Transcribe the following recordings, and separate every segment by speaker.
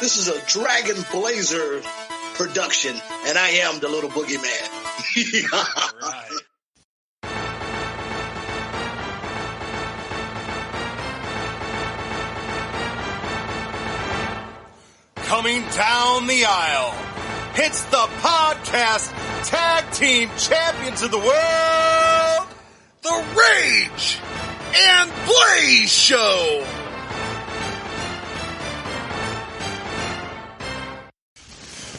Speaker 1: This is a Dragon Blazer production, and I am the little boogeyman.
Speaker 2: All right. Coming down the aisle, it's the podcast tag team champions of the world, the Rage and Blaze Show.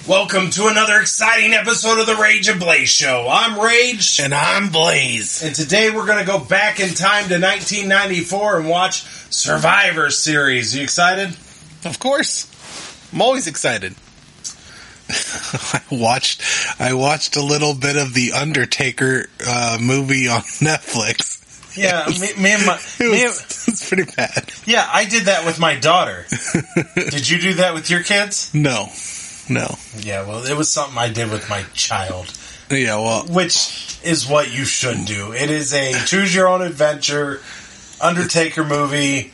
Speaker 2: Welcome to another exciting episode of the Rage and Blaze Show. I'm Rage.
Speaker 3: And I'm Blaze.
Speaker 2: And today we're going to go back in time to 1994 and watch Survivor Series. You excited?
Speaker 3: Of course. I'm always excited. I watched a little bit of the Undertaker movie on Netflix.
Speaker 2: Yeah,
Speaker 3: it's pretty bad.
Speaker 2: Yeah, I did that with my daughter. Did you do that with your kids?
Speaker 3: No.
Speaker 2: Yeah, well, it was something I did with my child.
Speaker 3: Yeah, well,
Speaker 2: which is what you should do. It is a choose your own adventure Undertaker movie.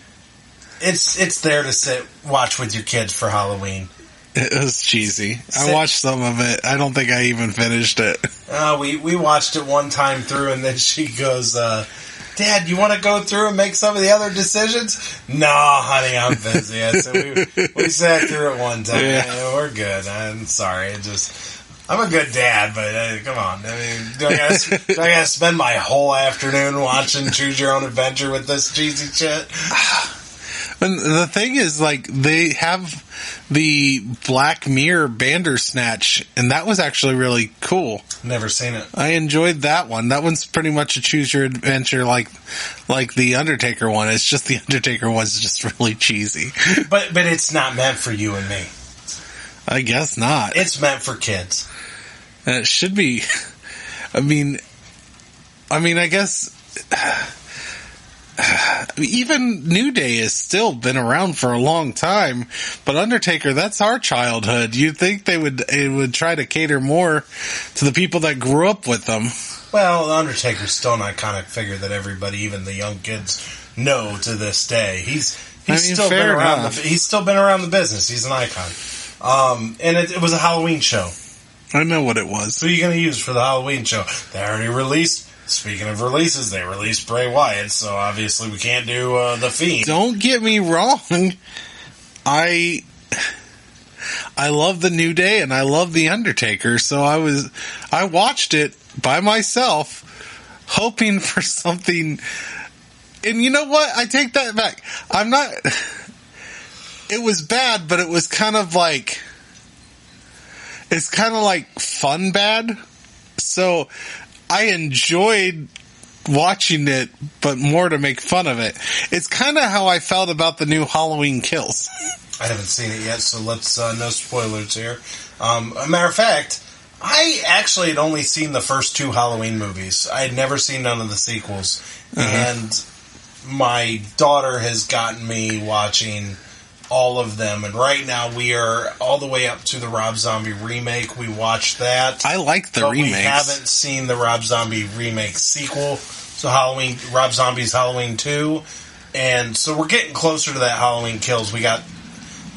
Speaker 2: It's there to watch with your kids for Halloween.
Speaker 3: It was cheesy. I watched some of it. I don't think I even finished it.
Speaker 2: We watched it one time through, and then she goes, Dad, you want to go through and make some of the other decisions? No, honey, I'm busy. So we sat through it one time. Yeah, we're good. I'm sorry. I'm a good dad, but come on. I mean, do I gotta spend my whole afternoon watching Choose Your Own Adventure with this cheesy shit?
Speaker 3: And the thing is, like, they have the Black Mirror Bandersnatch, and that was actually really cool.
Speaker 2: Never seen it.
Speaker 3: I enjoyed that one. That one's pretty much a choose your adventure like the Undertaker one. It's just the Undertaker one's just really cheesy.
Speaker 2: But it's not meant for you and me.
Speaker 3: I guess not.
Speaker 2: It's meant for kids.
Speaker 3: And it should be. I mean, I guess even New Day has still been around for a long time, but Undertaker, that's our childhood. You'd think it would try to cater more to the people that grew up with them.
Speaker 2: Well, Undertaker's still an iconic figure that everybody, even the young kids, know to this day. He's still been around. He's still been around the business. He's an icon. And it was a Halloween show.
Speaker 3: I know what it was.
Speaker 2: Who are you going to use for the Halloween show? They already released. Speaking of releases, they released Bray Wyatt, so obviously we can't do The Fiend.
Speaker 3: Don't get me wrong. I love the New Day and I love the Undertaker, so I watched it by myself, hoping for something. And you know what? I take that back. It was bad, but it was kind of like, it's kind of like fun bad. So I enjoyed watching it, but more to make fun of it. It's kind of how I felt about the new Halloween Kills.
Speaker 2: I haven't seen it yet, so let's, no spoilers here. A matter of fact, I actually had only seen the first two Halloween movies. I had never seen none of the sequels. And my daughter has gotten me watching all of them, and right now we are all the way up to the Rob Zombie remake. We watched that.
Speaker 3: I like the remakes.
Speaker 2: We haven't seen the Rob Zombie remake sequel, so Rob Zombie's Halloween 2, and so we're getting closer to that Halloween Kills. We got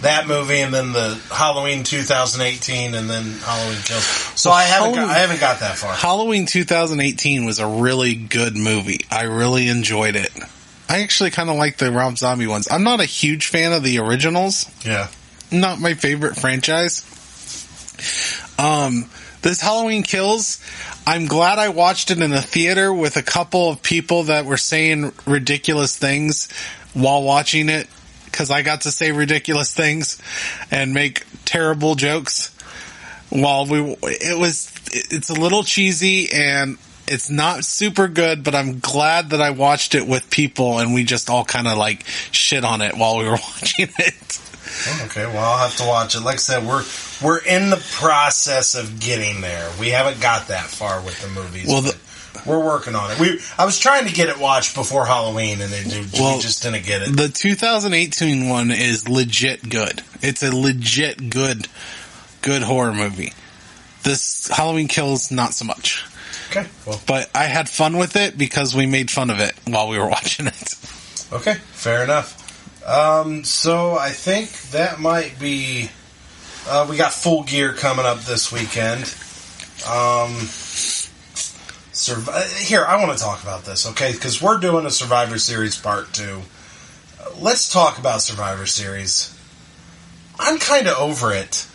Speaker 2: that movie, and then the Halloween 2018, and then Halloween Kills. So I haven't got that far.
Speaker 3: Halloween 2018 was a really good movie. I really enjoyed it. I actually kind of like the Rob Zombie ones. I'm not a huge fan of the originals.
Speaker 2: Yeah.
Speaker 3: Not my favorite franchise. This Halloween Kills, I'm glad I watched it in a theater with a couple of people that were saying ridiculous things while watching it, because I got to say ridiculous things and make terrible jokes it's a little cheesy and it's not super good, but I'm glad that I watched it with people and we just all kind of like shit on it while we were watching it.
Speaker 2: Okay, well, I'll have to watch it. Like I said, we're in the process of getting there. We haven't got that far with the movies. Well, we're working on it. I was trying to get it watched before Halloween, and we just didn't get it.
Speaker 3: The 2018 one is legit good. It's a legit good horror movie. This Halloween Kills, not so much.
Speaker 2: Okay, well.
Speaker 3: But I had fun with it because we made fun of it while we were watching it.
Speaker 2: Okay, fair enough. So I think that might be We got Full Gear coming up this weekend. Here, I want to talk about this, okay? Because we're doing a Survivor Series Part 2. Let's talk about Survivor Series. I'm kind of over it.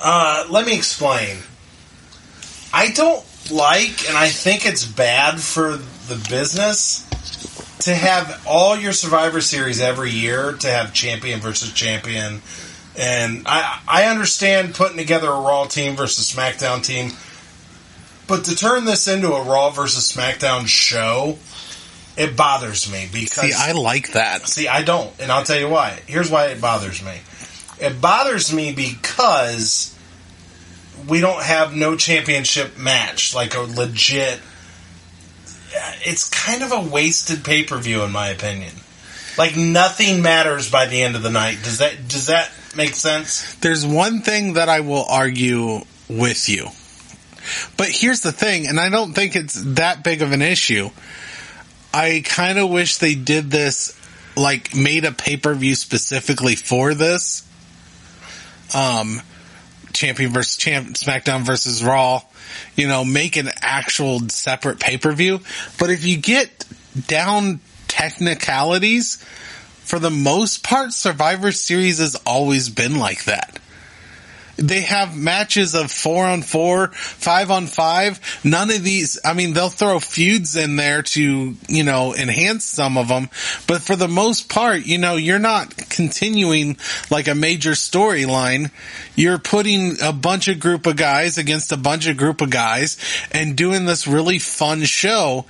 Speaker 2: Let me explain. I don't like, and I think it's bad for the business to have all your Survivor Series every year to have champion versus champion. And I understand putting together a Raw team versus SmackDown team, but to turn this into a Raw versus SmackDown show, it bothers me. Because
Speaker 3: see, I like that.
Speaker 2: See, I don't, and I'll tell you why. Here's why it bothers me. It bothers me because we don't have no championship match, like a legit. It's kind of a wasted pay-per-view, in my opinion. Like, nothing matters by the end of the night. Does that make sense?
Speaker 3: There's one thing that I will argue with you. But here's the thing, and I don't think it's that big of an issue. I kind of wish they did this, like, made a pay-per-view specifically for this. Champion versus SmackDown versus Raw. You know, make an actual separate pay-per-view. But if you get down technicalities, for the most part, Survivor Series has always been like that. They have matches of 4-on-4, 5-on-5. None of these, I mean, they'll throw feuds in there to, you know, enhance some of them. But for the most part, you know, you're not continuing like a major storyline. You're putting a bunch of group of guys against a bunch of group of guys and doing this really fun show.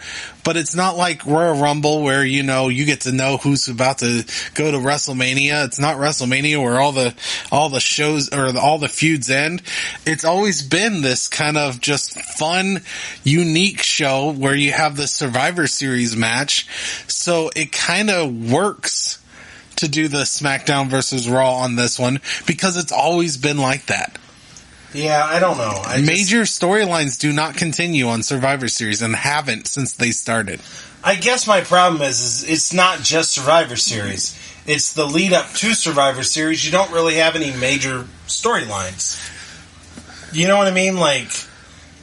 Speaker 3: But it's not like Royal Rumble where, you know, you get to know who's about to go to WrestleMania. It's not WrestleMania where all the shows or all the feuds end. It's always been this kind of just fun, unique show where you have the Survivor Series match. So it kind of works to do the SmackDown versus Raw on this one because it's always been like that.
Speaker 2: Yeah, I don't know.
Speaker 3: Major storylines do not continue on Survivor Series and haven't since they started.
Speaker 2: I guess my problem is it's not just Survivor Series. It's the lead up to Survivor Series. You don't really have any major storylines. You know what I mean? Like,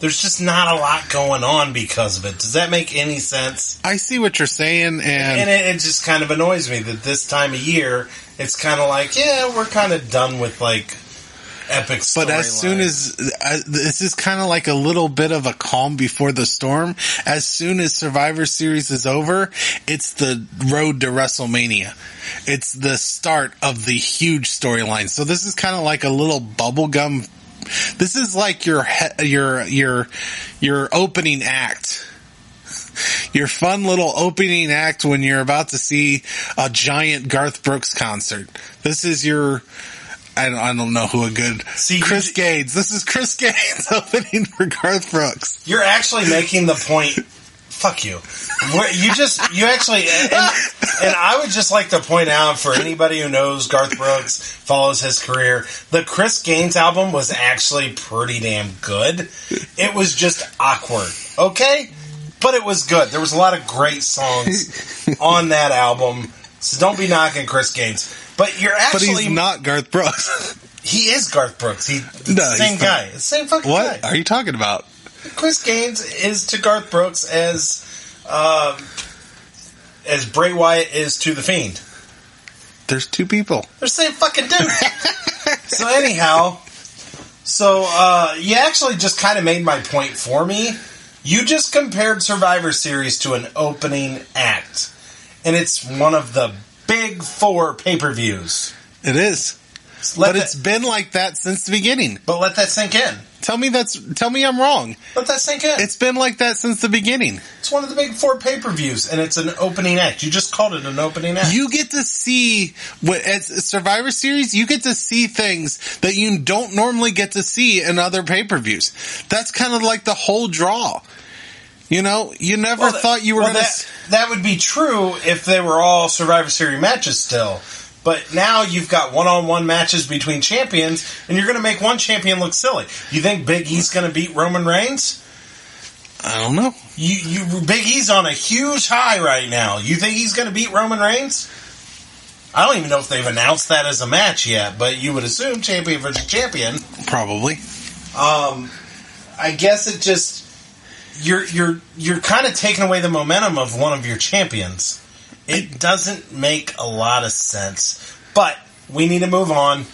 Speaker 2: there's just not a lot going on because of it. Does that make any sense?
Speaker 3: I see what you're saying, and
Speaker 2: it just kind of annoys me that this time of year, it's kind of like, yeah, we're kind of done with, like, epic story.
Speaker 3: But as soon as this is kind of like a little bit of a calm before the storm. As soon as Survivor Series is over, it's the road to WrestleMania. It's the start of the huge storyline. So this is kind of like a little bubblegum. This is like your opening act. Your fun little opening act when you're about to see a giant Garth Brooks concert. This is your. I don't know who a good... Chris Gaines. This is Chris Gaines opening for Garth Brooks.
Speaker 2: You're actually making the point... Fuck you. You actually... And I would just like to point out for anybody who knows Garth Brooks, follows his career, the Chris Gaines album was actually pretty damn good. It was just awkward. Okay? But it was good. There was a lot of great songs on that album. So don't be knocking Chris Gaines. But you're actually...
Speaker 3: But he's not Garth Brooks.
Speaker 2: He is Garth Brooks. He's the same guy. The same fucking guy.
Speaker 3: What are you talking about?
Speaker 2: Chris Gaines is to Garth Brooks as Bray Wyatt is to The Fiend.
Speaker 3: There's two people.
Speaker 2: They're the same fucking dude. So anyhow, you actually just kind of made my point for me. You just compared Survivor Series to an opening act. And it's one of the big 4 pay-per-views.
Speaker 3: It is. But it's been like that since the beginning.
Speaker 2: But let that sink in.
Speaker 3: Tell me I'm wrong.
Speaker 2: Let that sink in.
Speaker 3: It's been like that since the beginning.
Speaker 2: It's one of the big 4 pay-per-views, and it's an opening act. You just called it an opening act.
Speaker 3: You get to see, at Survivor Series, you get to see things that you don't normally get to see in other pay-per-views. That's kind of like the whole draw. You know, you never thought you were going to...
Speaker 2: That would be true if they were all Survivor Series matches still. But now you've got one-on-one matches between champions, and you're going to make one champion look silly. You think Big E's going to beat Roman Reigns?
Speaker 3: I don't know.
Speaker 2: Big E's on a huge high right now. You think he's going to beat Roman Reigns? I don't even know if they've announced that as a match yet, but you would assume champion versus champion.
Speaker 3: Probably.
Speaker 2: I guess it just you're kind of taking away the momentum of one of your champions. It doesn't make a lot of sense. But we need to move on.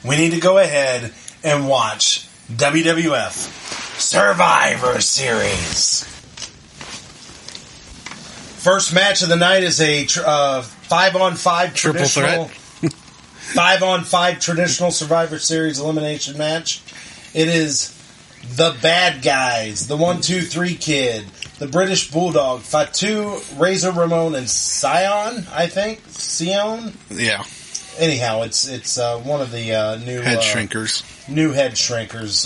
Speaker 2: We need to go ahead and watch WWF Survivor Series. First match of the night is a 5-on-5 traditional 5-on-5 traditional Survivor Series elimination match. It is the bad guys, the 1-2-3 Kid, the British Bulldog, Fatu, Razor Ramon, and Sion. I think Sion.
Speaker 3: Yeah.
Speaker 2: Anyhow, it's one of the new
Speaker 3: head shrinkers.
Speaker 2: New head shrinkers.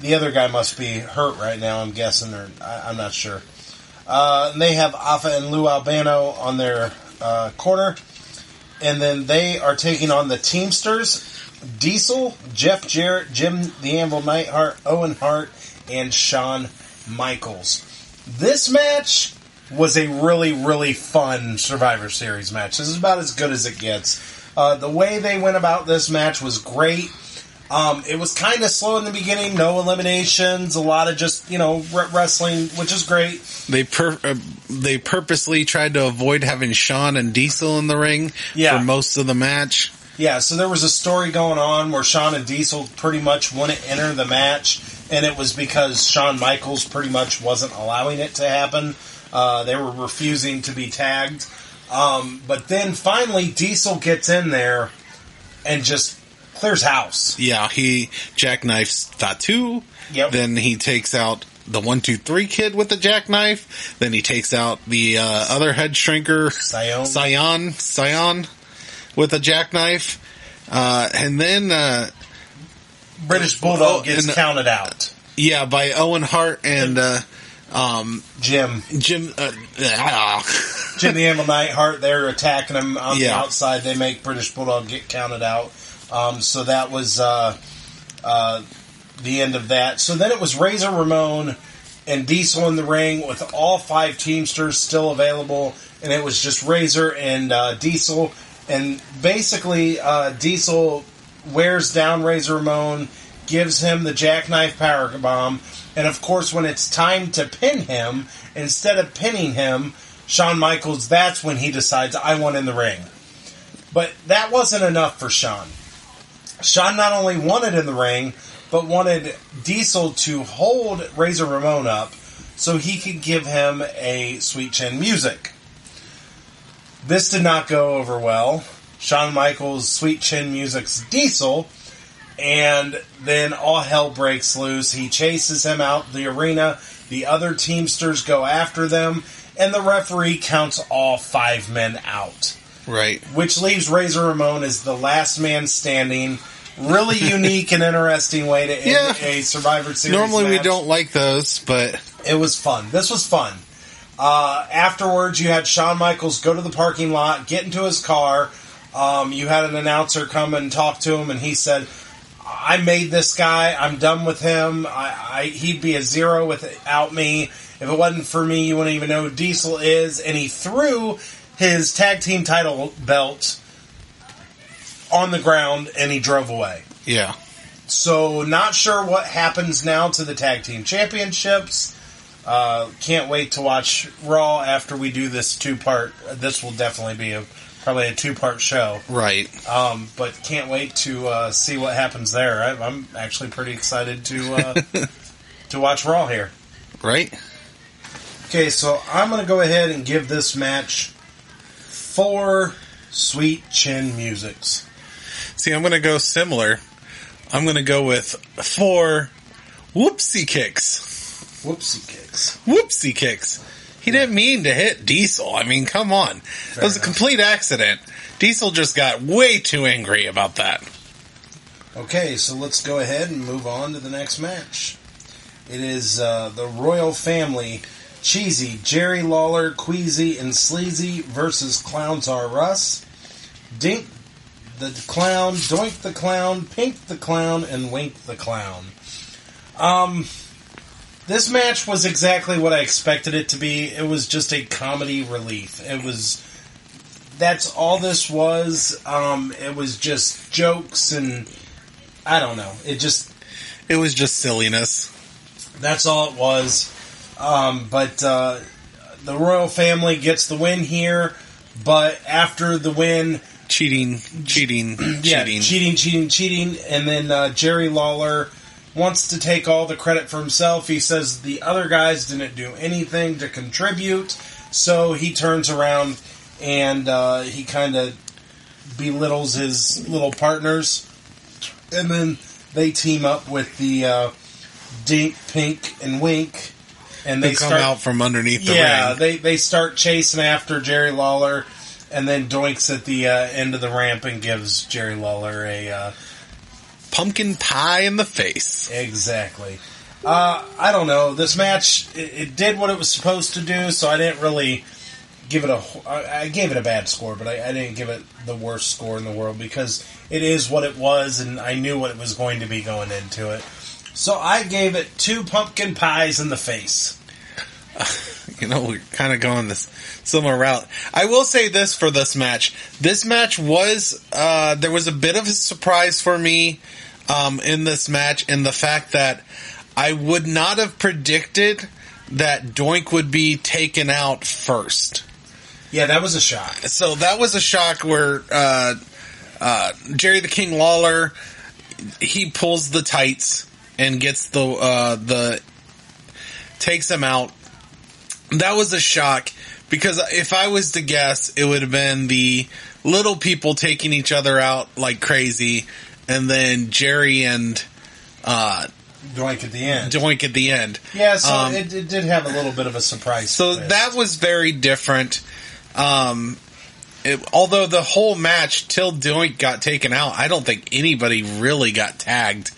Speaker 2: The other guy must be hurt right now, I'm guessing, or I'm not sure. And they have Afa and Lou Albano on their corner. And then they are taking on the Teamsters, Diesel, Jeff Jarrett, Jim the Anvil Neidhart, Owen Hart, and Shawn Michaels. This match was a really, really fun Survivor Series match. This is about as good as it gets. The way they went about this match was great. It was kind of slow in the beginning, no eliminations, a lot of just, wrestling, which is great.
Speaker 3: They purposely tried to avoid having Shawn and Diesel in the ring for most of the match.
Speaker 2: Yeah, so there was a story going on where Shawn and Diesel pretty much wouldn't enter the match, and it was because Shawn Michaels pretty much wasn't allowing it to happen. They were refusing to be tagged. But then finally Diesel gets in there and just clears house.
Speaker 3: Yeah, he jackknifes Fatu.
Speaker 2: Yep.
Speaker 3: Then he takes out the 1-2-3 Kid with the jackknife. Then he takes out the other head shrinker, Sion with a jackknife. And then
Speaker 2: British Bulldog gets counted out.
Speaker 3: Yeah, by Owen Hart and
Speaker 2: Jim the Anvil Neidhart. They're attacking him on the outside. They make British Bulldog get counted out. So that was the end of that. So then it was Razor Ramon and Diesel in the ring with all 5 Teamsters still available, and it was just Razor and Diesel. And basically, Diesel wears down Razor Ramon, gives him the jackknife powerbomb, and of course, when it's time to pin him, instead of pinning him, Shawn Michaels, that's when he decides, I want in the ring. But that wasn't enough for Shawn. Shawn not only wanted in the ring, but wanted Diesel to hold Razor Ramon up so he could give him a Sweet Chin Music. This did not go over well. Shawn Michaels' Sweet Chin Music's Diesel, and then all hell breaks loose. He chases him out the arena. The other Teamsters go after them, and the referee counts all 5 men out.
Speaker 3: Right.
Speaker 2: Which leaves Razor Ramon as the last man standing. Really unique and interesting way to end a Survivor Series
Speaker 3: Normally
Speaker 2: match.
Speaker 3: we don't like those, but
Speaker 2: it was fun. This was fun. Afterwards, you had Shawn Michaels go to the parking lot, get into his car. You had an announcer come and talk to him, and he said, I made this guy. I'm done with him. He'd be a 0 without me. If it wasn't for me, you wouldn't even know who Diesel is. And he threw his tag team title belt on the ground, and he drove away.
Speaker 3: Yeah.
Speaker 2: So, not sure what happens now to the tag team championships. Can't wait to watch Raw after we do this 2-part. This will definitely be probably a 2-part show.
Speaker 3: Right.
Speaker 2: But can't wait to see what happens there. I'm actually pretty excited to to watch Raw here.
Speaker 3: Right.
Speaker 2: Okay, so I'm going to go ahead and give this match 4 Sweet Chin Musics.
Speaker 3: See, I'm going to go similar. I'm going to go with 4 whoopsie kicks.
Speaker 2: Whoopsie kicks.
Speaker 3: Whoopsie kicks. He didn't mean to hit Diesel. I mean, come on. It was a complete accident. Diesel just got way too angry about that.
Speaker 2: Okay, so let's go ahead and move on to the next match. It is the Royal Family, Cheesy, Jerry Lawler, Queasy, and Sleazy versus Clowns R Us, Dink the Clown, Doink the Clown, Pink the Clown, and Wink the Clown. This match was exactly what I expected it to be. It was just a comedy relief. It was that's all this was. It was just jokes and I don't know. It
Speaker 3: was just silliness.
Speaker 2: That's all it was. But the royal family gets the win here. But after the win,
Speaker 3: cheating.
Speaker 2: And then Jerry Lawler wants to take all the credit for himself. He says the other guys didn't do anything to contribute. So he turns around and he kind of belittles his little partners. And then they team up with the Dink, Pink, and Wink. And they
Speaker 3: come out from underneath the ring.
Speaker 2: Yeah, they start chasing after Jerry Lawler. And then Doink's at the end of the ramp and gives Jerry Lawler a...
Speaker 3: pumpkin pie in the face.
Speaker 2: Exactly. I don't know. This match, it did what it was supposed to do, so I didn't really give it I gave it a bad score, but I didn't give it the worst score in the world because it is what it was, and I knew what it was going to be going into it. So I gave it 2 pumpkin pies in the face.
Speaker 3: We're kind of going this similar route. I will say this for this match. This match was, there was a bit of a surprise for me in this match in the fact that I would not have predicted that Doink would be taken out first.
Speaker 2: Yeah, that was a shock.
Speaker 3: So that was a shock where Jerry the King Lawler, he pulls the tights and gets the takes him out. That was a shock because if I was to guess, it would have been the little people taking each other out like crazy, and then Jerry and
Speaker 2: Doink at the end.
Speaker 3: Yeah,
Speaker 2: so it did have a little bit of a surprise.
Speaker 3: So that was very different. Although the whole match till Doink got taken out, I don't think anybody really got tagged.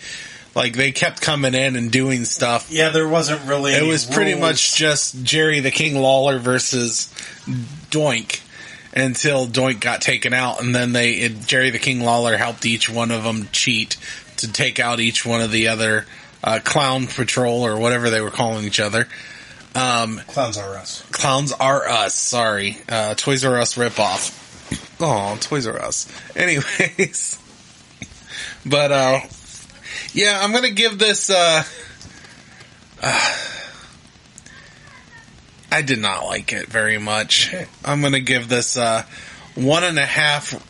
Speaker 3: Like, they kept coming in and doing stuff.
Speaker 2: Yeah, there wasn't really any
Speaker 3: It was pretty
Speaker 2: rules.
Speaker 3: much just Jerry the King Lawler versus Doink until Doink got taken out. And then Jerry the King Lawler helped each one of them cheat to take out each one of the other Clown Patrol or whatever they were calling each other.
Speaker 2: Clowns Are Us.
Speaker 3: Clowns Are Us, sorry. Toys R Us ripoff. Oh, Toys R Us. Anyways. But, yeah, I'm going to give this, I did not like it very much.
Speaker 2: Okay.
Speaker 3: I'm going to give this, 1.5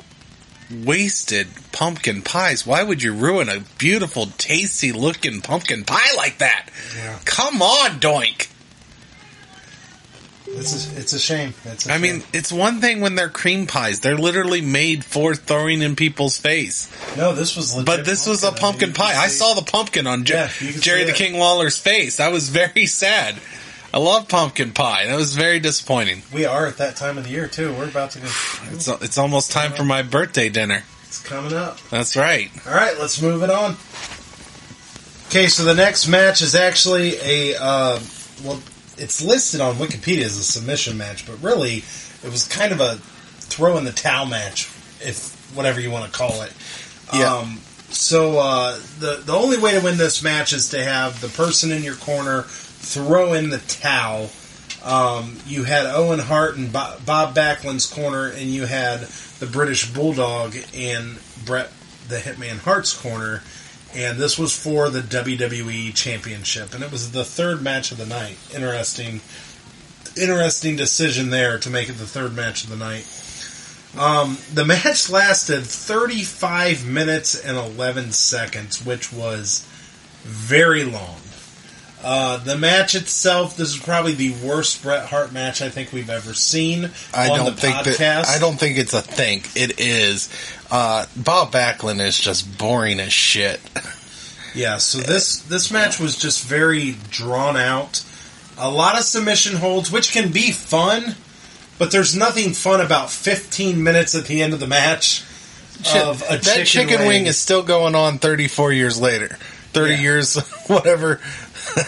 Speaker 3: wasted pumpkin pies. Why would you ruin a beautiful, tasty looking pumpkin pie like that?
Speaker 2: Yeah.
Speaker 3: Come on, Doink.
Speaker 2: It's a shame.
Speaker 3: I mean, it's one thing when they're cream pies. They're literally made for throwing in people's face.
Speaker 2: No, this was legit.
Speaker 3: But this was a pumpkin pie. I saw the pumpkin on Jerry the King Lawler's face. I was very sad. I love pumpkin pie. That was very disappointing.
Speaker 2: We are at that time of the year, too. We're about to go.
Speaker 3: It's almost time for my birthday dinner.
Speaker 2: It's coming up.
Speaker 3: That's right.
Speaker 2: All right, let's move it on. Okay, so the next match is actually it's listed on Wikipedia as a submission match, but really, it was kind of a throw in the towel match, if whatever you want to call it.
Speaker 3: Yeah.
Speaker 2: The only way to win this match is to have the person in your corner throw in the towel. You had Owen Hart and Bob Backlund's corner, and you had the British Bulldog and Bret the Hitman Hart's corner. And this was for the WWE Championship. And it was the third match of the night. Interesting decision there to make it the third match of the night. The match lasted 35 minutes and 11 seconds, which was very long. The match itself, this is probably the worst Bret Hart match I think we've ever seen
Speaker 3: I don't think it's a thing. It is. Bob Backlund is just boring as shit.
Speaker 2: Yeah, so this match was just very drawn out. A lot of submission holds, which can be fun, but there's nothing fun about 15 minutes at the end of the match of a
Speaker 3: that chicken wing is still going on 34 years later. 30 years, whatever.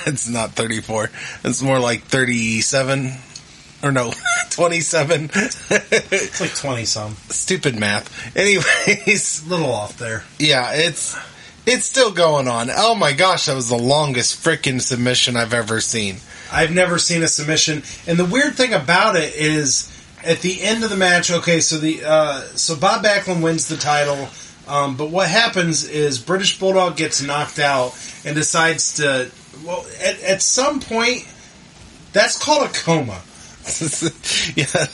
Speaker 3: It's not 34. It's more like 37. Or no, 27.
Speaker 2: It's like 20-some.
Speaker 3: Stupid math. Anyways.
Speaker 2: A little off there.
Speaker 3: Yeah, it's still going on. Oh my gosh, that was the longest frickin' submission I've ever seen.
Speaker 2: I've never seen a submission. And the weird thing about it is at the end of the match, okay, so so Bob Backlund wins the title, but what happens is British Bulldog gets knocked out and decides to, well, at some point, that's called a coma.
Speaker 3: Yeah.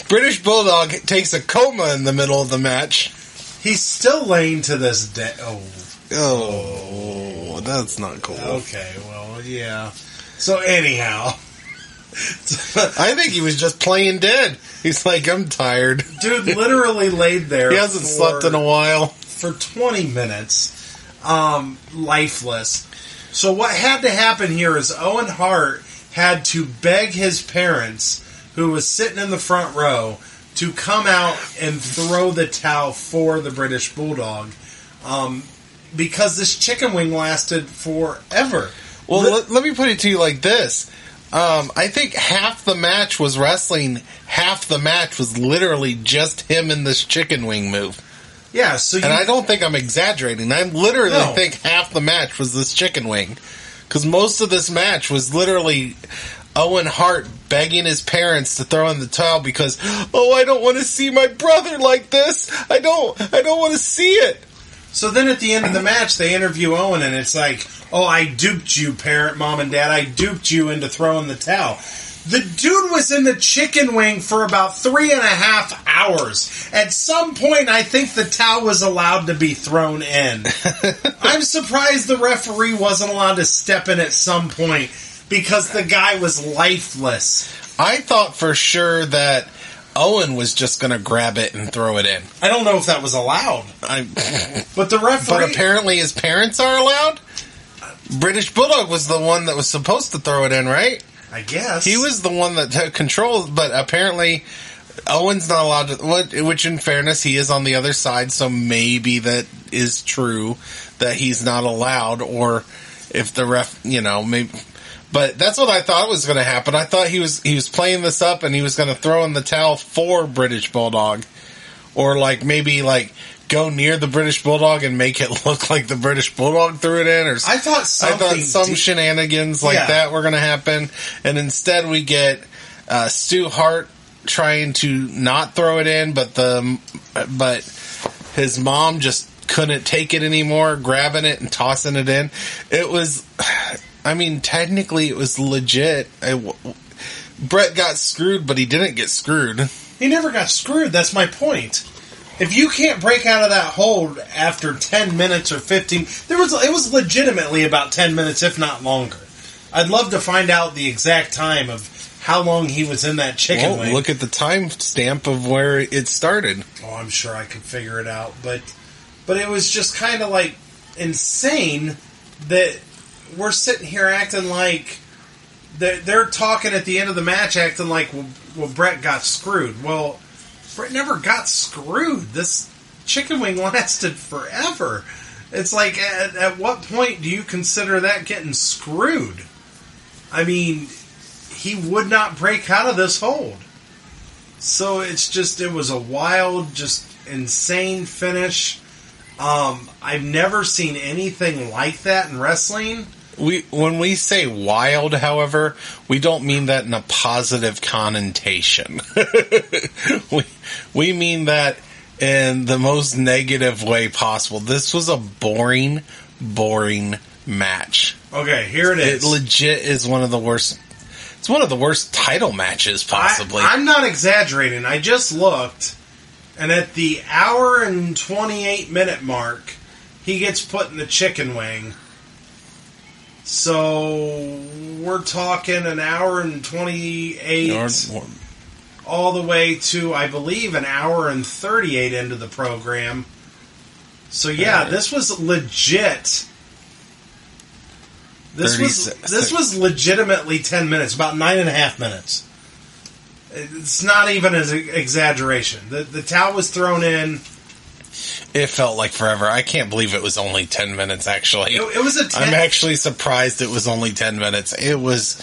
Speaker 3: British Bulldog takes a coma in the middle of the match.
Speaker 2: He's still laying to this day.
Speaker 3: Oh, that's not cool.
Speaker 2: Okay, well, yeah. So anyhow,
Speaker 3: I think he was just playing dead. He's like, I'm tired.
Speaker 2: Dude literally laid there.
Speaker 3: He hasn't slept in a while.
Speaker 2: For 20 minutes, lifeless. So what had to happen here is Owen Hart had to beg his parents, who was sitting in the front row, to come out and throw the towel for the British Bulldog, because this chicken wing lasted forever.
Speaker 3: Well, let me put it to you like this. I think half the match was wrestling, half the match was literally just him in this chicken wing move.
Speaker 2: Yeah, so
Speaker 3: and I don't think I'm exaggerating. I literally think half the match was this chicken wing. Because most of this match was literally Owen Hart begging his parents to throw in the towel because, I don't want to see my brother like this. I don't want to see it.
Speaker 2: So then at the end of the match, they interview Owen, and it's like, I duped you, parent, mom, and dad. I duped you into throwing the towel. The dude was in the chicken wing for about 3.5 hours. At some point, I think the towel was allowed to be thrown in. I'm surprised the referee wasn't allowed to step in at some point because the guy was lifeless.
Speaker 3: I thought for sure that Owen was just going to grab it and throw it in.
Speaker 2: I don't know if that was allowed. But the referee...
Speaker 3: But apparently his parents are allowed? British Bulldog was the one that was supposed to throw it in, right?
Speaker 2: I guess.
Speaker 3: He was the one that took control, but apparently Owen's not allowed to... Which, in fairness, he is on the other side, so maybe that is true, that he's not allowed, or if the ref... maybe... But that's what I thought was going to happen. I thought he was playing this up and he was going to throw in the towel for British Bulldog. Or maybe go near the British Bulldog and make it look like the British Bulldog threw it in. Or
Speaker 2: I thought
Speaker 3: some shenanigans that were going to happen. And instead we get Stu Hart trying to not throw it in, but his mom just couldn't take it anymore, grabbing it and tossing it in. It was... I mean, technically, it was legit. Brett got screwed, but he didn't get screwed.
Speaker 2: He never got screwed. That's my point. If you can't break out of that hold after 10 minutes or 15... It was legitimately about 10 minutes, if not longer. I'd love to find out the exact time of how long he was in that chicken wing.
Speaker 3: Look at the time stamp of where it started.
Speaker 2: Oh, I'm sure I could figure it out. But it was just kind of insane that... We're sitting here acting like they're talking at the end of the match, acting like, well, Brett got screwed. Well, Brett never got screwed. This chicken wing lasted forever. It's like, at what point do you consider that getting screwed? I mean, he would not break out of this hold. So it was a wild, just insane finish. I've never seen anything like that in wrestling.
Speaker 3: When we say wild, however, we don't mean that in a positive connotation. we mean that in the most negative way possible. This was a boring match.
Speaker 2: Okay, here it is.
Speaker 3: It legit is one of the worst. It's one of the worst title matches, possibly.
Speaker 2: I'm not exaggerating. I just looked, and at the hour and 28-minute mark, he gets put in the chicken wing. So we're talking an hour and 28, all the way to, I believe, an hour and 38 into the program. So yeah, this was legit. This was legitimately 10 minutes, about 9.5 minutes. It's not even an exaggeration. The towel was thrown in.
Speaker 3: It felt like forever. I can't believe it was only 10 minutes, actually.
Speaker 2: It was
Speaker 3: I'm actually surprised it was only 10 minutes. It was...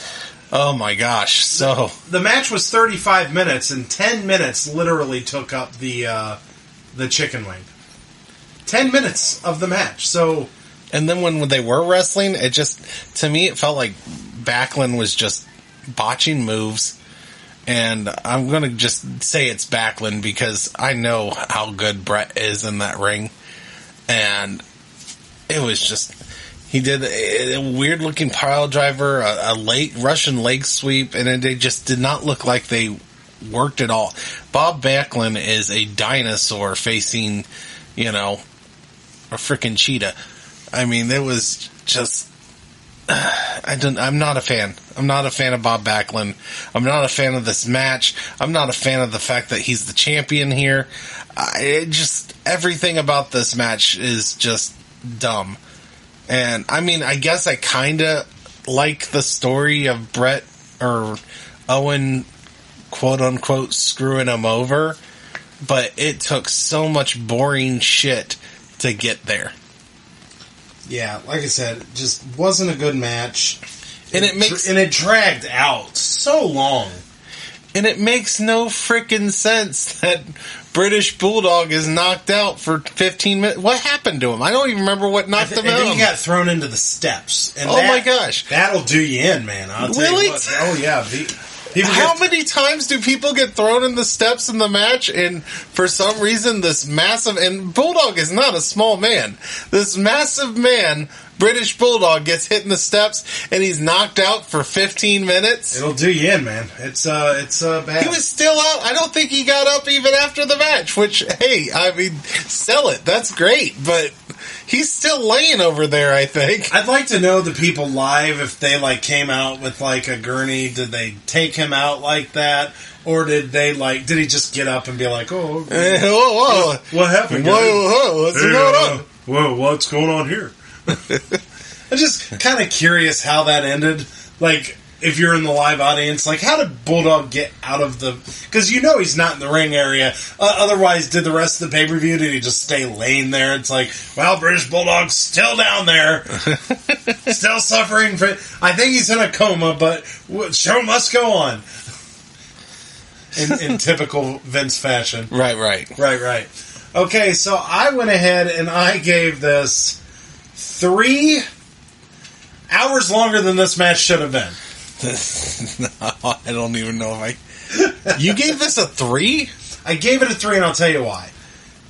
Speaker 3: Oh, my gosh. So...
Speaker 2: The match was 35 minutes, and 10 minutes literally took up the chicken wing. 10 minutes of the match, so...
Speaker 3: And then when they were wrestling, it just... To me, it felt like Backlund was just botching moves. And I'm going to just say it's Backlund because I know how good Brett is in that ring. And it was just, he did a weird looking pile driver, a Russian leg sweep, and they just did not look like they worked at all. Bob Backlund is a dinosaur facing, a freaking cheetah. I mean, it was just, I'm not a fan. I'm not a fan of Bob Backlund. I'm not a fan of this match. I'm not a fan of the fact that he's the champion here. Everything about this match is just dumb. And, I mean, I guess I kind of like the story of Brett or Owen, quote-unquote, screwing him over, but it took so much boring shit to get there.
Speaker 2: Yeah, like I said, it just wasn't a good match.
Speaker 3: And
Speaker 2: it dragged out so long.
Speaker 3: And it makes no freaking sense that British Bulldog is knocked out for 15 minutes. What happened to him? I don't even remember what knocked him out.
Speaker 2: I think he got thrown into the steps. And
Speaker 3: my gosh.
Speaker 2: That'll do you in, man. I'll tell
Speaker 3: really?
Speaker 2: You what. Oh, yeah.
Speaker 3: How many times do people get thrown in the steps in the match? And for some reason, this massive... And Bulldog is not a small man. This massive man, British Bulldog, gets hit in the steps, and he's knocked out for 15 minutes.
Speaker 2: It'll do you in, man. It's bad.
Speaker 3: He was still out. I don't think he got up even after the match, which, hey, I mean, sell it. That's great. But he's still laying over there, I think.
Speaker 2: I'd like to know the people live if they, came out with, a gurney. Did they take him out like that? Or did he just get up and be like, oh, okay.
Speaker 3: Whoa.
Speaker 2: What happened, guys?
Speaker 3: Whoa, what's going on?
Speaker 2: Whoa, what's going on here? I'm just kind of curious how that ended. If you're in the live audience, how did Bulldog get out of the... Because he's not in the ring area. Otherwise, did the rest of the pay-per-view, did he just stay laying there? It's British Bulldog's still down there. Still suffering. I think he's in a coma, but show must go on. In typical Vince fashion.
Speaker 3: Right.
Speaker 2: Okay, so I went ahead and I gave this 3 hours longer than this match should have been.
Speaker 3: No, I don't even know if You gave this a 3?
Speaker 2: I gave it a 3, and I'll tell you why.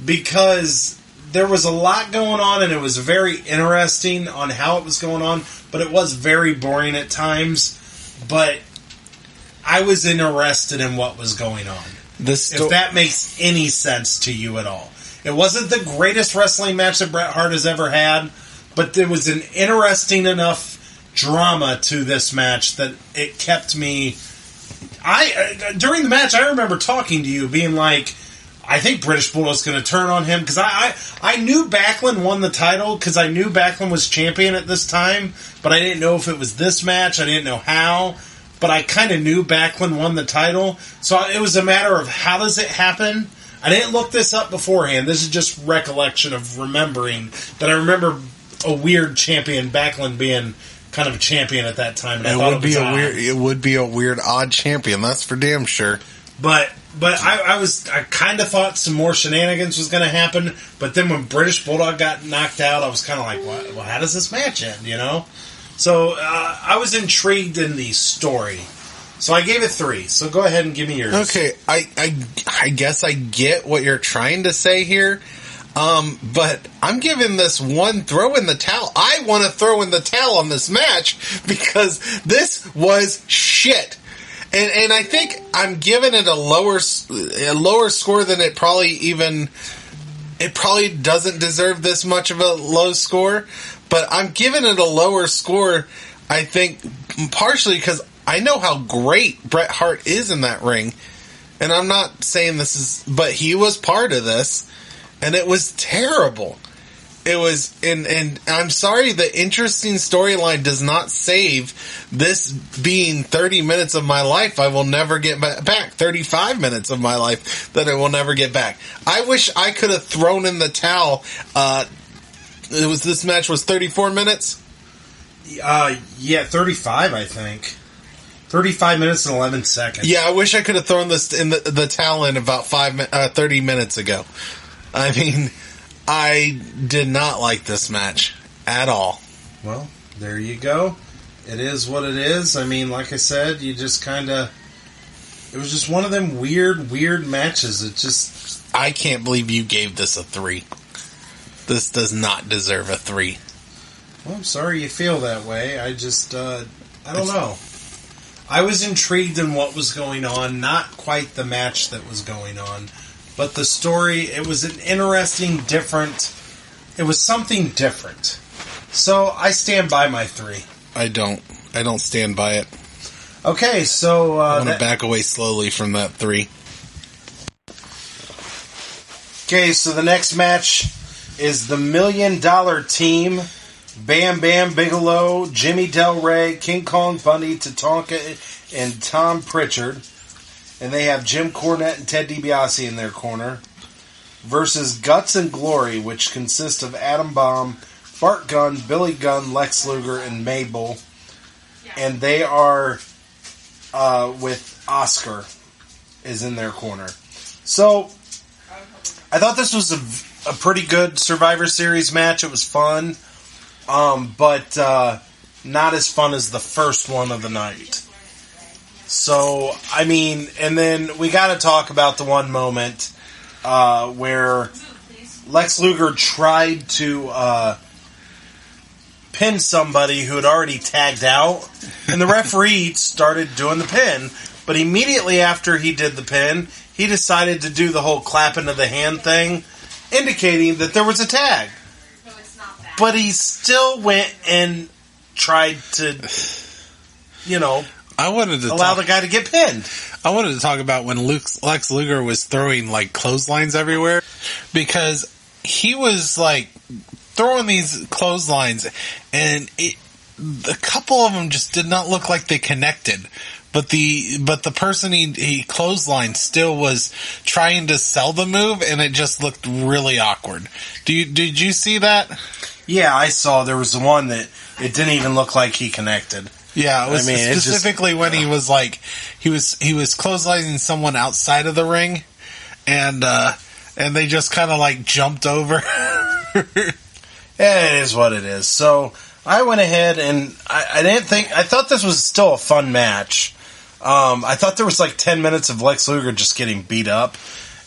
Speaker 2: Because there was a lot going on, and it was very interesting on how it was going on, but it was very boring at times. But I was interested in what was going on. If that makes any sense to you at all. It wasn't the greatest wrestling match that Bret Hart has ever had, but there was an interesting enough drama to this match that it kept me... during the match, I remember talking to you, being like, I think British Bulldog's going to turn on him, because I knew Backlund won the title, because I knew Backlund was champion at this time, but I didn't know if it was this match, I didn't know how, but I kind of knew Backlund won the title, so it was a matter of how does it happen. I didn't look this up beforehand, this is just recollection of remembering, that I remember a weird champion, Backlund being kind of a champion at that time. And
Speaker 3: it would be a weird, odd champion. That's for damn sure.
Speaker 2: But I kind of thought some more shenanigans was going to happen. But then when British Bulldog got knocked out, I was kind of like, well, how does this match end? So I was intrigued in the story. So I gave it 3. So go ahead and give me yours.
Speaker 3: Okay, I guess I get what you're trying to say here. But I'm giving this 1 throw in the towel. I want to throw in the towel on this match because this was shit. And I think I'm giving it a lower score than it probably doesn't deserve this much of a low score, but I'm giving it a lower score, I think, partially because I know how great Bret Hart is in that ring. And I'm not saying but he was part of this. And it was terrible. It was, and I'm sorry, the interesting storyline does not save this being 30 minutes of my life I will never get back. 35 minutes of my life that I will never get back. I wish I could have thrown in the towel. This match was 34 minutes?
Speaker 2: Yeah, 35, I think. 35 minutes and 11 seconds.
Speaker 3: Yeah, I wish I could have thrown this in the towel in about 30 minutes ago. I mean, I did not like this match at all.
Speaker 2: Well, there you go. It is what it is. I mean, like I said, you just kind of... It was just one of them weird matches. It just...
Speaker 3: I can't believe you gave this a 3. This does not deserve a 3.
Speaker 2: Well, I'm sorry you feel that way. I just, I don't know. I was intrigued in what was going on. Not quite the match that was going on. But the story, it was an interesting, different... It was something different. So, I stand by my 3.
Speaker 3: I don't stand by it.
Speaker 2: Okay, so...
Speaker 3: I'm going to back away slowly from that 3.
Speaker 2: Okay, so the next match is the $1 Million Team. Bam Bam Bigelow, Jimmy Del Rey, King Kong Bundy, Tatanka, and Tom Pritchard. And they have Jim Cornette and Ted DiBiase in their corner. Versus Guts and Glory, which consists of Adam Bomb, Bart Gunn, Billy Gunn, Lex Luger, and Mabel. And they are with Oscar is in their corner. So, I thought this was a pretty good Survivor Series match. It was fun. But not as fun as the first one of the night. So, I mean, and then we got to talk about the one moment where Lex Luger tried to pin somebody who had already tagged out, and the referee started doing the pin. But immediately after he did the pin, he decided to do the whole clapping of the hand thing, indicating that there was a tag. But he still went and tried to, allow the guy to get pinned.
Speaker 3: I wanted to talk about when Lex Luger was throwing, like, clotheslines everywhere. Because he was, like, throwing these clotheslines, and a couple of them just did not look like they connected. But the person he clotheslined still was trying to sell the move, and it just looked really awkward. Did you see that?
Speaker 2: Yeah, I saw there was the one that it didn't even look like he connected.
Speaker 3: Yeah, it was specifically when he was like he was clotheslining someone outside of the ring, and they just kind of like jumped over.
Speaker 2: Yeah, it is what it is. So I went ahead and I thought this was still a fun match. I thought there was like 10 minutes of Lex Luger just getting beat up,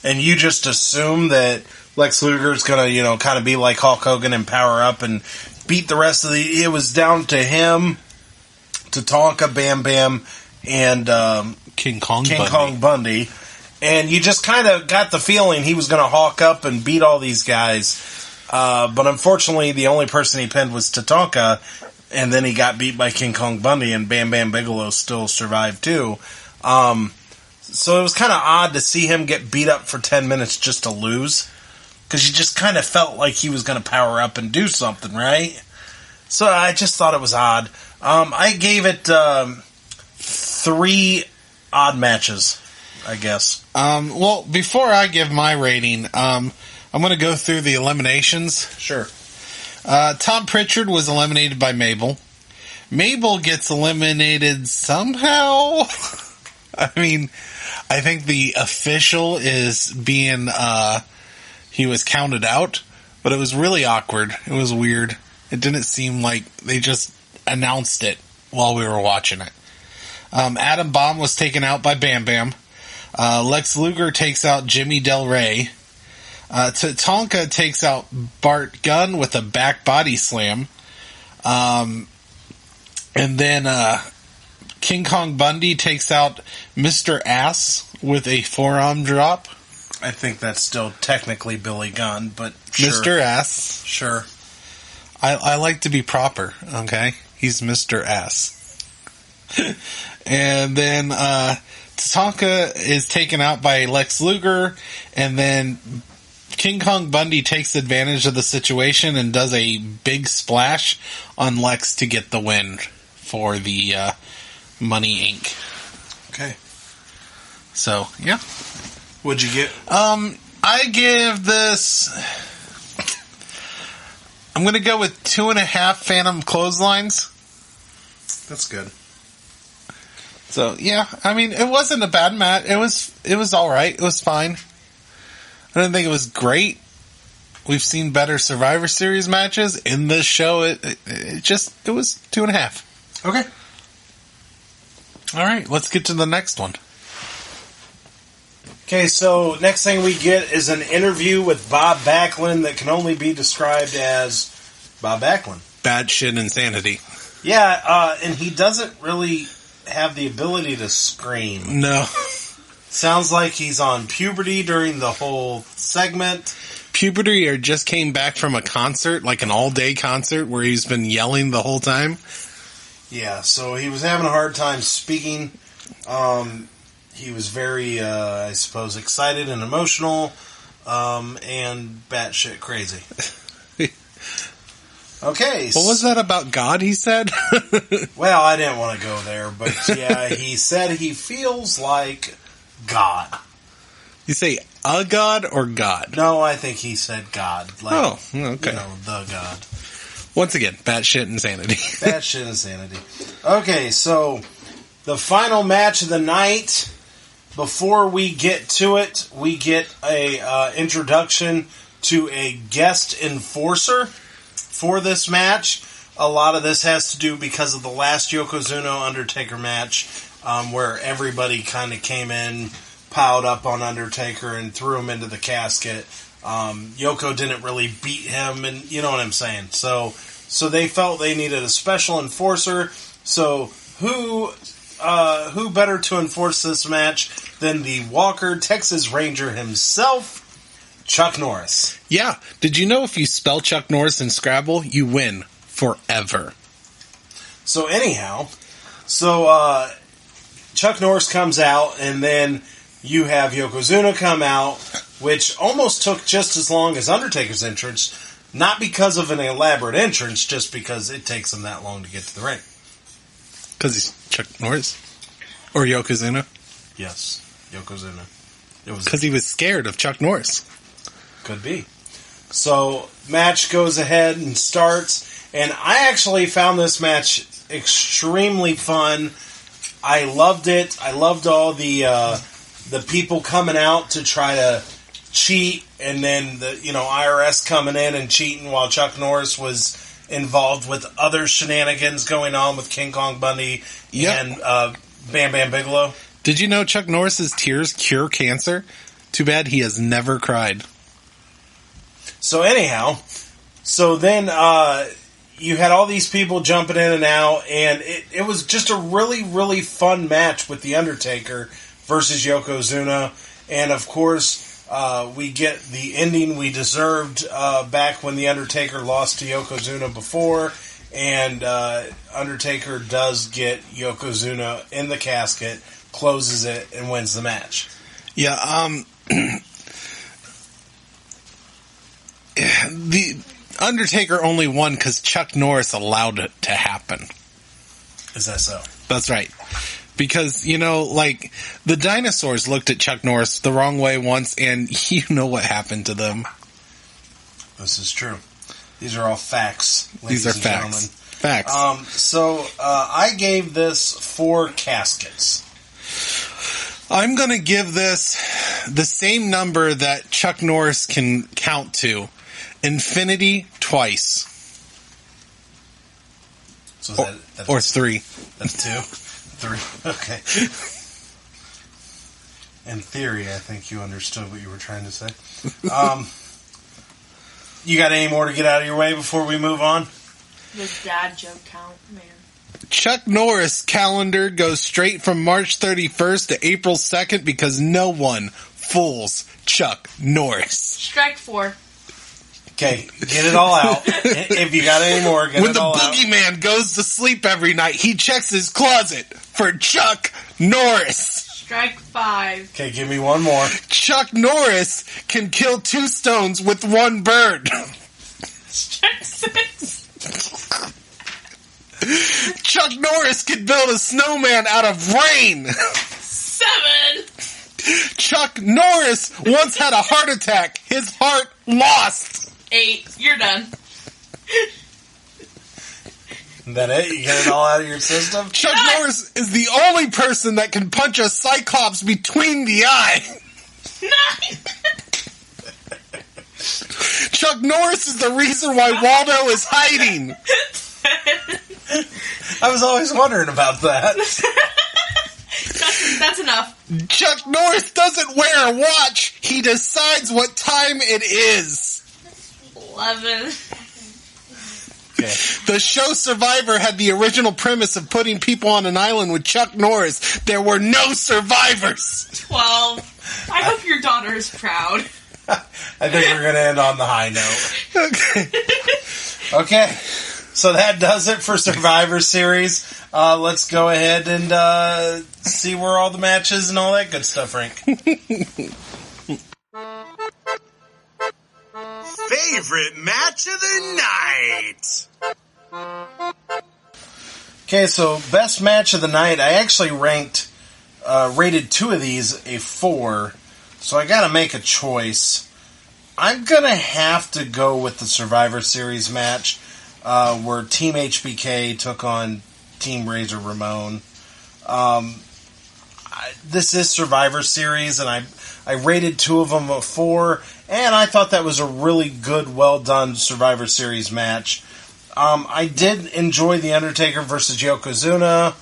Speaker 2: and you just assume that Lex Luger's gonna, kind of be like Hulk Hogan and power up and beat the rest of the... It was down to him, Tatanka, Bam Bam, and
Speaker 3: King Kong
Speaker 2: Bundy. And you just kind of got the feeling he was going to hawk up and beat all these guys. But unfortunately, the only person he pinned was Tatanka, and then he got beat by King Kong Bundy, and Bam Bam Bigelow still survived too. So it was kind of odd to see him get beat up for 10 minutes just to lose. Because you just kind of felt like he was going to power up and do something, right? So I just thought it was odd. I gave it 3 odd matches, I guess.
Speaker 3: Well, before I give my rating, I'm going to go through the eliminations.
Speaker 2: Sure.
Speaker 3: Tom Pritchard was eliminated by Mabel. Mabel gets eliminated somehow. I mean, I think the official is being... he was counted out, but it was really awkward. It was weird. It didn't seem like they just announced it while we were watching it. Adam Bomb was taken out by Bam Bam. Lex Luger takes out Jimmy Del Rey. Tatanka takes out Bart Gunn with a back body slam. And then King Kong Bundy takes out Mr. Ass with a forearm drop.
Speaker 2: I think that's still technically Billy Gunn, but sure.
Speaker 3: Mr. Ass.
Speaker 2: Sure.
Speaker 3: I like to be proper, okay? He's Mr. Ass. And then Tatanka is taken out by Lex Luger, and then King Kong Bundy takes advantage of the situation and does a big splash on Lex to get the win for the Money Inc.
Speaker 2: Okay.
Speaker 3: So, yeah.
Speaker 2: What'd you get?
Speaker 3: I give this... I'm going to go with 2.5 Phantom Clotheslines.
Speaker 2: That's good.
Speaker 3: So, yeah, I mean, it wasn't a bad match. It was alright. It was fine. I didn't think it was great. We've seen better Survivor Series matches. In this show, it was 2.5.
Speaker 2: Okay.
Speaker 3: Alright, let's get to the next one.
Speaker 2: Okay, so next thing we get is an interview with Bob Backlund that can only be described as Bob Backlund.
Speaker 3: Bad shit insanity.
Speaker 2: Yeah, and he doesn't really have the ability to scream.
Speaker 3: No.
Speaker 2: Sounds like he's on puberty during the whole segment.
Speaker 3: Puberty or just came back from a concert, like an all-day concert where he's been yelling the whole time.
Speaker 2: Yeah, so he was having a hard time speaking. He was very, I suppose, excited and emotional, and batshit crazy. Okay.
Speaker 3: What was that about God, he said?
Speaker 2: Well, I didn't want to go there, but yeah, he said he feels like God.
Speaker 3: You say a God or God?
Speaker 2: No, I think he said God. Like,
Speaker 3: oh, okay.
Speaker 2: You know, the God.
Speaker 3: Once again, batshit insanity.
Speaker 2: Batshit insanity. Okay, so the final match of the night. Before we get to it, we get a introduction to a guest enforcer for this match. A lot of this has to do because of the last Yokozuna Undertaker match, where everybody kind of came in, piled up on Undertaker, and threw him into the casket. Yoko didn't really beat him, and you know what I'm saying. So they felt they needed a special enforcer. So who better to enforce this match than the Walker Texas Ranger himself, Chuck Norris?
Speaker 3: Yeah. Did you know if you spell Chuck Norris in Scrabble, you win forever?
Speaker 2: So anyhow, Chuck Norris comes out, and then you have Yokozuna come out, which almost took just as long as Undertaker's entrance, not because of an elaborate entrance, just because it takes him that long to get to the ring.
Speaker 3: Because he's Chuck Norris? Or Yokozuna?
Speaker 2: Yes, Yokozuna. It was
Speaker 3: because he was scared of Chuck Norris.
Speaker 2: Could be. So, match goes ahead and starts, and I actually found this match extremely fun. I loved it. I loved all the people coming out to try to cheat, and then the IRS coming in and cheating while Chuck Norris was involved with other shenanigans going on with King Kong Bundy and Bam Bam Bigelow.
Speaker 3: Did you know Chuck Norris's tears cure cancer? Too bad he has never cried.
Speaker 2: So anyhow, then you had all these people jumping in and out, and it was just a really, really fun match with The Undertaker versus Yokozuna. And of course, we get the ending we deserved back when The Undertaker lost to Yokozuna before, and Undertaker does get Yokozuna in the casket, closes it, and wins the match.
Speaker 3: Yeah, the Undertaker only won because Chuck Norris allowed it to happen.
Speaker 2: Is that so?
Speaker 3: That's right. Because, the dinosaurs looked at Chuck Norris the wrong way once, and you know what happened to them.
Speaker 2: This is true. These are all facts,
Speaker 3: ladies and gentlemen. Facts.
Speaker 2: So I gave this 4 caskets.
Speaker 3: I'm going to give this the same number that Chuck Norris can count to. Infinity twice.
Speaker 2: So
Speaker 3: or 3.
Speaker 2: That's 2? 3. Okay. In theory, I think you understood what you were trying to say. You got any more to get out of your way before we move on?
Speaker 4: The dad joke count, man.
Speaker 3: Chuck Norris calendar goes straight from March 31st to April 2nd because no one fools Chuck Norris.
Speaker 4: Strike 4.
Speaker 2: Okay, get it all out. If you got any more, get
Speaker 3: when
Speaker 2: it all out.
Speaker 3: When the boogeyman goes to sleep every night, he checks his closet for Chuck Norris.
Speaker 4: Strike 5.
Speaker 2: Okay, give me one more.
Speaker 3: Chuck Norris can kill 2 stones with 1 bird.
Speaker 4: Strike 6.
Speaker 3: Chuck Norris could build a snowman out of rain.
Speaker 4: 7.
Speaker 3: Chuck Norris once had a heart attack. His heart lost.
Speaker 4: 8. You're done.
Speaker 2: That it? You get it all out of your system?
Speaker 3: Chuck Norris is the only person that can punch a cyclops between the eye.
Speaker 4: 9.
Speaker 3: Chuck Norris is the reason why Waldo is hiding.
Speaker 2: I was always wondering about that.
Speaker 4: That's an enough.
Speaker 3: Chuck Norris doesn't wear a watch. He decides what time it is.
Speaker 4: 11.
Speaker 2: Okay.
Speaker 3: The show Survivor had the original premise of putting people on an island with Chuck Norris. There were no survivors.
Speaker 4: 12. I hope your daughter is proud.
Speaker 2: I think we're going to end on the high note.
Speaker 3: Okay.
Speaker 2: Okay. So that does it for Survivor Series. Let's go ahead and see where all the matches and all that good stuff rank.
Speaker 5: Favorite match of the night.
Speaker 2: Okay, so best match of the night. I actually rated two of these a 4, so I got to make a choice. I'm going to have to go with the Survivor Series match where Team HBK took on Team Razor Ramon. This is Survivor Series, and I rated two of them a 4, and I thought that was a really good, well-done Survivor Series match. I did enjoy The Undertaker versus Yokozuna,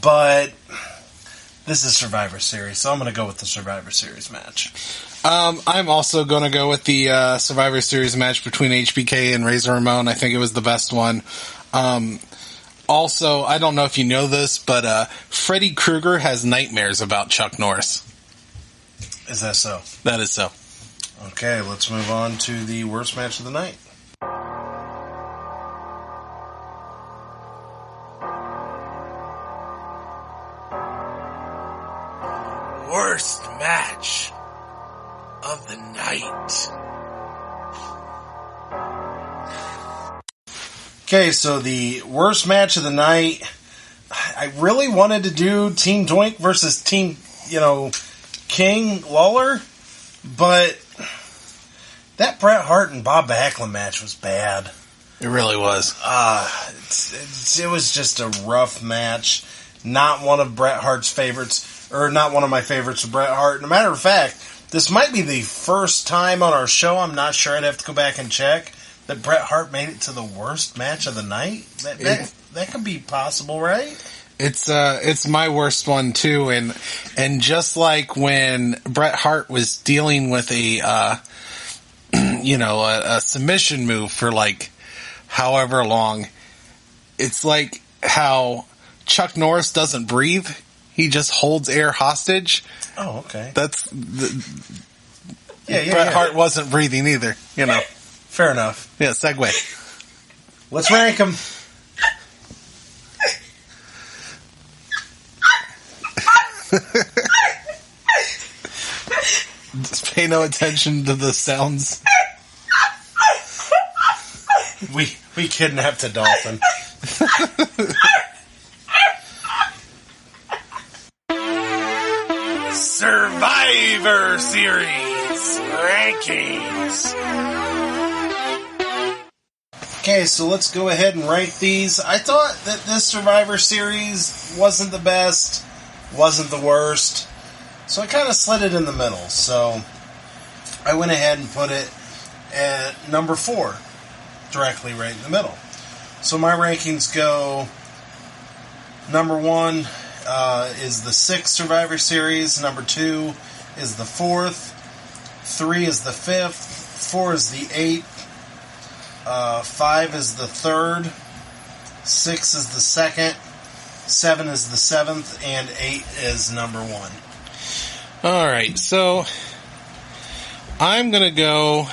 Speaker 2: but this is Survivor Series, so I'm going to go with the Survivor Series match.
Speaker 3: I'm also going to go with the Survivor Series match between HBK and Razor Ramon. I think it was the best one. Also, I don't know if you know this, but Freddy Krueger has nightmares about Chuck Norris.
Speaker 2: Is that so?
Speaker 3: That is so.
Speaker 2: Okay, let's move on to the worst match of the night.
Speaker 5: Worst match of the night.
Speaker 2: Okay, so the worst match of the night, I really wanted to do Team Doink versus Team, King Lawler, but that Bret Hart and Bob Backlund match was bad.
Speaker 3: It really was.
Speaker 2: It was just a rough match. Not one of Bret Hart's favorites, or not one of my favorites of Bret Hart. And a matter of fact, this might be the first time on our show, I'm not sure, I'd have to go back and check, that Bret Hart made it to the worst match of the night. That could be possible, right?
Speaker 3: It's my worst one too, and just like when Bret Hart was dealing with a submission move for like however long, it's like how Chuck Norris doesn't breathe; he just holds air hostage.
Speaker 2: Oh, okay.
Speaker 3: That's
Speaker 2: Bret
Speaker 3: Hart wasn't breathing either.
Speaker 2: Fair enough.
Speaker 3: Yeah, segue.
Speaker 2: Let's rank them.
Speaker 3: Just pay no attention to the sounds.
Speaker 2: We kidnapped a dolphin.
Speaker 5: Survivor Series rankings.
Speaker 2: Okay, so let's go ahead and rank these. I thought that this Survivor Series wasn't the best, wasn't the worst, so I kind of slid it in the middle. So I went ahead and put it at number 4, directly right in the middle. So my rankings go, number 1 is the 6th Survivor Series, number 2 is the 4th, 3 is the 5th, 4 is the 8th, 5 is the 3rd, 6 is the 2nd, 7 is the 7th, and 8 is number 1.
Speaker 3: Alright, so I'm going to go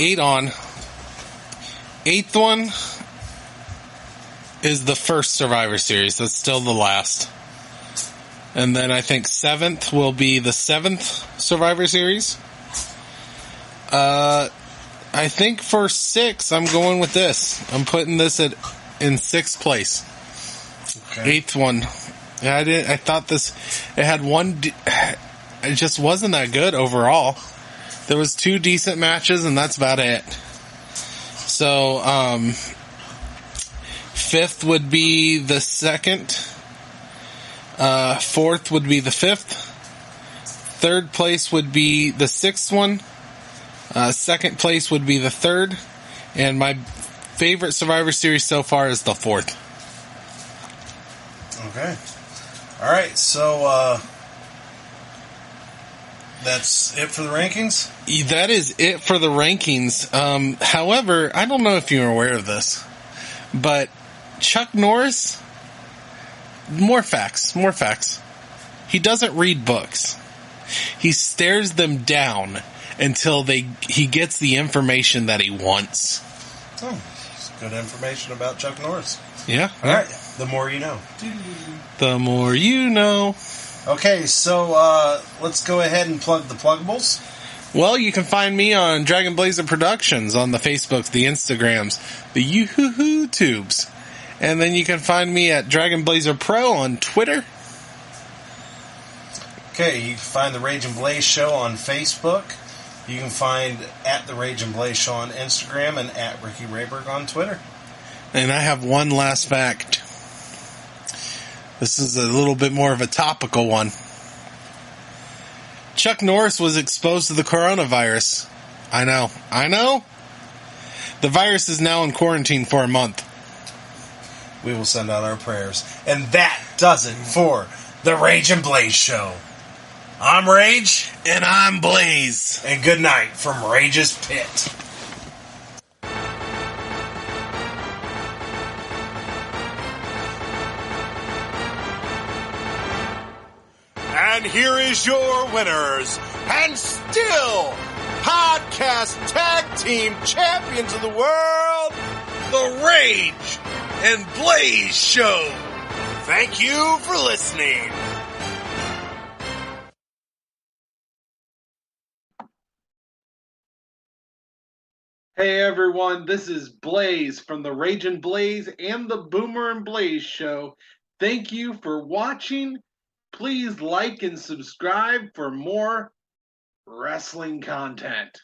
Speaker 3: 8 on. 8th one is the first Survivor Series. That's still the last. And then I think 7th will be the 7th Survivor Series. I think for 6, I'm going with this. I'm putting this in 6th place.
Speaker 2: Okay.
Speaker 3: 8th one. I thought this, it had one, it just wasn't that good overall. There was 2 decent matches and that's about it. So, 5th would be the 2nd. 4th would be the 5th. 3rd place would be the 6th one. 2nd place would be the 3rd. And my favorite Survivor Series so far is the 4th.
Speaker 2: Okay. All right, so that's it for the rankings?
Speaker 3: That is it for the rankings. However, I don't know if you're aware of this, but Chuck Norris, more facts. He doesn't read books. He stares them down until he gets the information that he wants.
Speaker 2: Oh, good information about Chuck Norris.
Speaker 3: Yeah.
Speaker 2: All right, the more you know.
Speaker 3: The more you know.
Speaker 2: Okay, so let's go ahead and plug the pluggables.
Speaker 3: Well, you can find me on Dragon Blazer Productions on the Facebooks, the Instagrams, the YouTubes. And then you can find me at Dragon Blazer Pro on Twitter.
Speaker 2: Okay, you can find the Rage and Blaze Show on Facebook. You can find at the Rage and Blaze Show on Instagram and at Ricky Rayberg on Twitter.
Speaker 3: And I have one last fact. This is a little bit more of a topical one. Chuck Norris was exposed to the coronavirus. I know. The virus is now in quarantine for a month.
Speaker 2: We will send out our prayers. And that does it for the Rage and Blaze Show. I'm Rage.
Speaker 3: And I'm Blaze.
Speaker 2: And good night from Rage's Pit.
Speaker 5: And here is your winners, and still podcast tag team champions of the world, the Rage and Blaze Show. Thank you for listening.
Speaker 6: Hey everyone, this is Blaze from the Rage and Blaze and the Boomer and Blaze Show. Thank you for watching. Please like and subscribe for more wrestling content.